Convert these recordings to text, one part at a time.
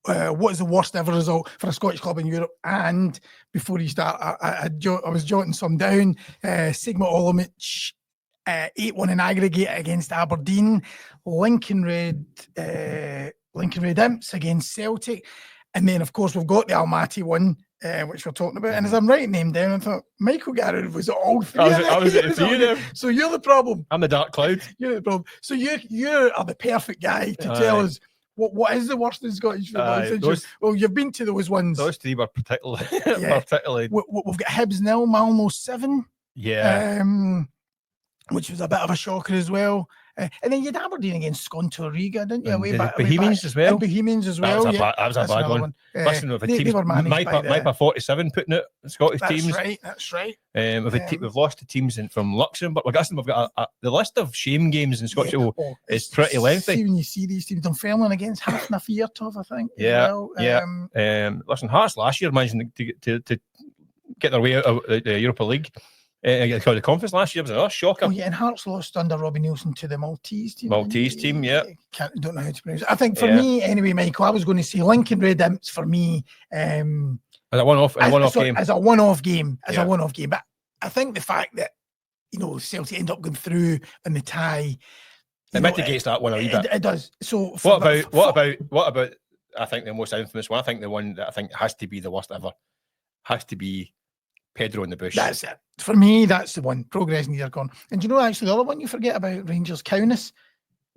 what is the worst ever result for a Scottish club in Europe? And before you start, I was jotting some down. Sigma Olomouc 8-1 in aggregate against Aberdeen. Lincoln Red Imps against Celtic. And then, of course, we've got the Almaty one, which we're talking about. And as I'm writing them down, I thought, Michael Garrett was all three. I was at the three of them. So you're the problem. I'm the dark cloud. You're the problem. So you are the perfect guy to tell us what is the worst in Scottish football. Well, you've been to those ones. Those three were particularly. We've got Hibs 0, Malmo 7. Yeah. Which was a bit of a shocker as well. And then you had Aberdeen against Skonto Riga, didn't you? Bohemians as well. Bohemians as well. That was a bad one. Listen, with the teams, MyPa 47 putting out Scottish teams. That's right. We've lost the teams from Luxembourg. We've got the list of shame games in Scottish football is pretty lengthy. See, when you see these teams, Dunfermline against Hafnarfjordur, I think. Listen, Hearts last year managed to get their way out of the Europa League. The conference last year was another shocker. Oh, yeah, and Hearts lost under Robbie Nielsen to the Maltese team. Yeah. Don't know how to pronounce it. I think for me, anyway, Michael, I was going to say Lincoln Red Imps for me. As a one-off game. As a one-off game. But I think the fact that, Celtic end up going through in the tie. It mitigates that one a wee bit. It does. So what about, I think, the most infamous one? I think the one that I think has to be the worst ever has to be Pedro in the Bush. That's it. For me, that's the one. Progress neither gone. And do you know actually the other one you forget about? Rangers, Kaunas.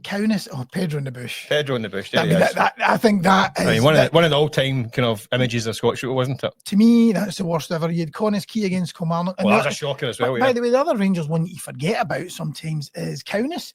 Pedro in the Bush. Yeah, I think that is one of the all-time kind of images of Scottish football, wasn't it? To me, that's the worst ever. You had Connah's Key against Kilmarnock. Well, that's a shocker as well. By the way, the other Rangers one you forget about sometimes is Kaunas.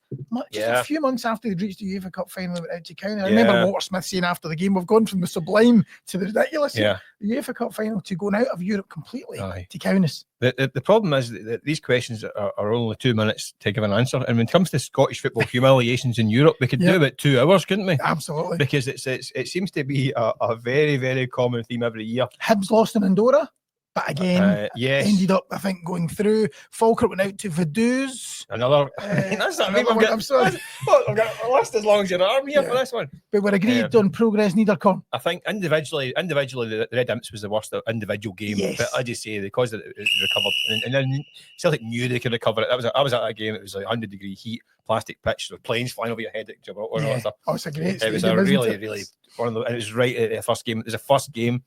Just a few months after they'd reached the UEFA Cup final, they went out to Kaunas. I remember Walter Smith saying after the game, "We've gone from the sublime to the ridiculous." Yeah. The UEFA Cup final to going out of Europe completely to Kaunas. The problem is that these questions are only 2 minutes to give an answer, and when it comes to Scottish football humiliations in Europe, we could do about 2 hours, couldn't we? Absolutely, because it seems to be a very, very common theme every year. Hibs lost in Andorra, but again, ended up, I think, going through. Falkirk went out to Vaduz. Another. I'm sorry. I've got a list as long as your arm here for this one. But we're agreed on progress neither come. I think individually, the Red Imps was the worst individual game. Yes. But I just say because it recovered, and then Celtic knew they could recover it. I was at that game. It was like 100-degree heat, plastic pitch, with planes flying over your head at Gibraltar and all that stuff. It's a great. It was a really one of the. And it was right at the first game. It was the first game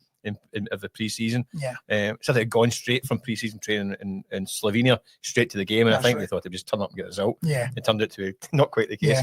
of the pre-season. Celtic had gone straight from pre-season training in Slovenia straight to the game, and I think they thought they'd just turn up and get a result. It turned out to be not quite the case.